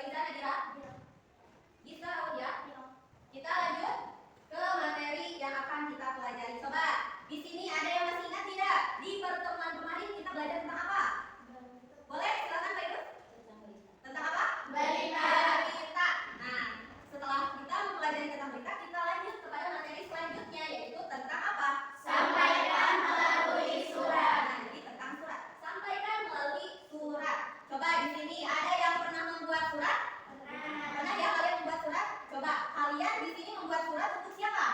Faiza Nadira? Gisa Audia? Kita lanjut ke materi yang akan kita pelajari. Coba, di sini ada yang masih ingat tidak? Di pertemuan kemarin kita belajar tentang apa? Boleh, silakan Pak Idrus. Tentang apa? Berita. Nah, setelah kita mempelajari tentang berita, kita lanjut kepada materi selanjutnya, yaitu tentang apa? Sampaikan melalui surat. Nah, jadi tentang surat. Sampaikan melalui surat. Coba di sini ada yang pernah membuat surat? Pernah ya kalian membuat surat? Coba kalian di sini membuat surat untuk siapa?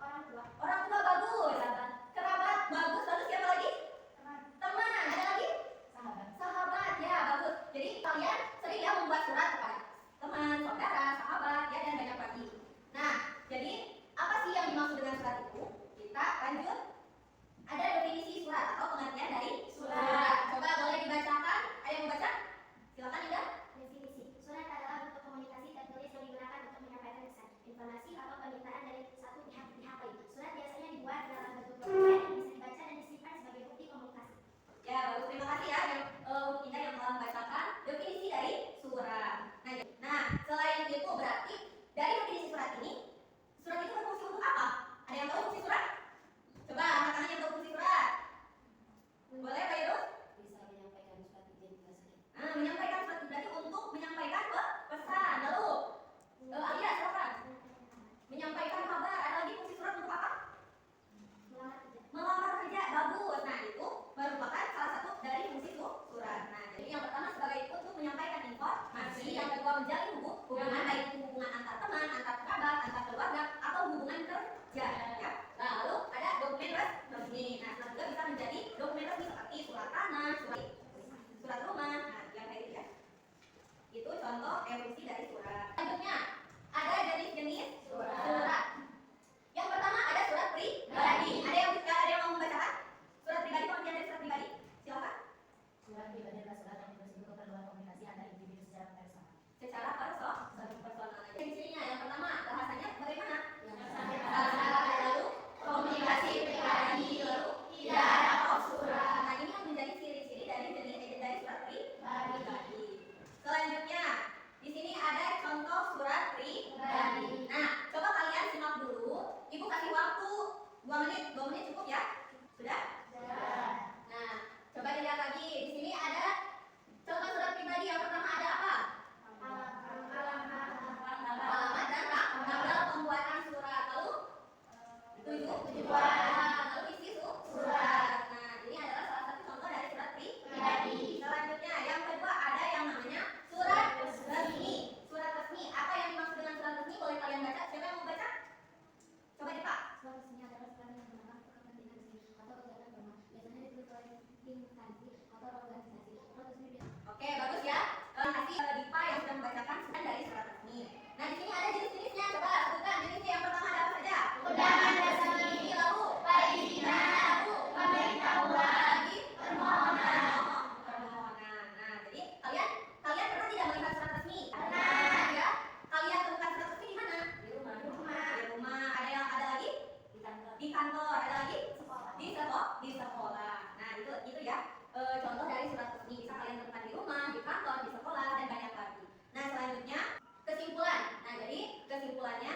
Orang tua. Orang tua, bagus. Kerabat, bagus. Lalu siapa lagi? Teman. Ada lagi? Sahabat, ya bagus. Jadi kalian sering ya membuat surat kepada teman, saudara, sahabat, ya dan banyak lagi. Nah, jadi apa sih yang dimaksud dengan surat itu? Kita lanjut. Ada definisi surat atau pengertian dari surat. Coba boleh dibacakan. Ada yang membaca? Silakan Indah. Definisi. Surat adalah bentuk komunikasi tertulis yang digunakan untuk menyampaikan pesan, informasi atau permintaan dari satu pihak ke pihak lain. Surat biasanya dibuat dalam bentuk dokumen yang bisa dibaca dan disimpan sebagai bukti komunikasi. Ya, bagus. Terima kasih ya untuk Indah yang telah membacakan definisi dari surat. Nah, selain itu berarti dari definisi surat ini, surat itu berfungsi untuk apa? Ada yang tahu fungsi surat? Coba angkat tangan yang tahu fungsi surat. Boleh Pak Idrus? Bisa menyampaikan surat identifikasi. Nah, menyampaikan surat itu berarti untuk menyampaikan pesan. Lalu, Alia silakan. Menyampaikan kabar. Ada lagi fungsi surat untuk apa? Melamar kerja. Bagus. Nah, itu merupakan salah satu dari fungsi surat. Nah, jadi yang pertama sebagai untuk menyampaikan informasi, yang kedua menjalin hubungan baik itu hubungan antar teman, antar kerabat, antar keluarga atau hubungan kerja. Ya. Lalu ada dokumen resmi. Nah, juga bisa menjadi dokumen resmi seperti surat tanah, surat rumah. Nah, yang kayak gitu ya. Itu contoh fungsi dari surat. Selanjutnya ada jenis-jenis surat. Yang pertama ada surat pribadi. Ada yang mau membacakan? Surat pribadi, pengertian dari surat pribadi. Silakan. Surat pribadi adalah surat yang berisi keperluan komunikasi antar individu secara personal. Secara personal. Ciri-cirinya yang pertama bahasanya bagaimana? Lalu komunikasi pribadi, lalu tidak ada kos surat. Nah, ini yang menjadi ciri-ciri dari surat pribadi. Selanjutnya di sini ada contoh surat pribadi. Nah, coba kalian simak dulu. Ibu kasih waktu 2 menit cukup ya? Sudah? Nah, coba dilihat lagi. Di sini ada contoh surat pribadi. Yang pertama ada apa? Alamat dan tanggal pembuatan surat. Lalu tujuan. Lalu isi surat. Nah, ini adalah salah satu contoh dari surat pribadi. Selanjutnya yang kedua ada yang namanya surat resmi. Surat resmi. Apa yang dimaksud dengan surat resmi? Boleh kalian baca? Siapa yang mau baca? Coba Pak. Surat resmi adalah surat yang menggunakan kepentingan resmi atau kegiatan formal. Biasanya ditulis oleh instansi atau organisasi. Surat resmi Oke, bagus ya. Terima kasih Dipa yang sudah membacakan surat dari surat resmi. Nah, di sini ada jenis-jenisnya. Coba sebutkan jenisnya. Yang pertama ada apa saja? Undangan resmi, lalu perizinan, lalu pemberitahuan, lagi permohonan. Nah, jadi kalian pernah tidak melihat surat resmi? Pernah. Ya. Kalian temukan surat resmi di mana? Di rumah. Di rumah. Ada lagi? Di kantor. Ada lagi? Di sekolah. Nah, itu ya. Contoh dari surat resmi bisa kalian temukan di rumah, di kantor, di sekolah dan banyak lagi. Nah, selanjutnya kesimpulan. Nah, jadi kesimpulannya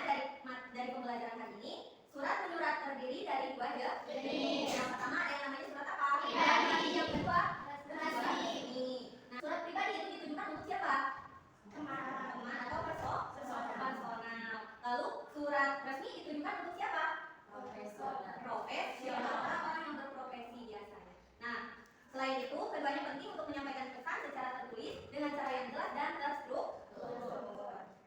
dari pembelajaran kali ini, surat menyurat terdiri dari 2 jenis. Yang pertama ada yang namanya surat apa? Pribadi. Yang kedua resmi. Nah, surat pribadi itu ditujukan untuk siapa? Teman atau personal. Lalu surat resmi ditujukan untuk siapa? Profesional. Orang yang berprofesi biasanya. Nah, selain itu, keduanya penting untuk menyampaikan pesan secara tertulis dengan cara yang jelas dan terstruktur.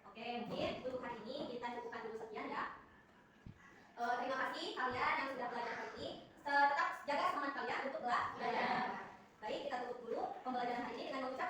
Oke, mungkin untuk hari ini kita cukupkan dulu sekian ya. Terima kasih kalian yang sudah belajar hari ini. Tetap jaga semangat kalian untuk belajar. Baik, kita tutup dulu pembelajaran hari ini dengan mengucap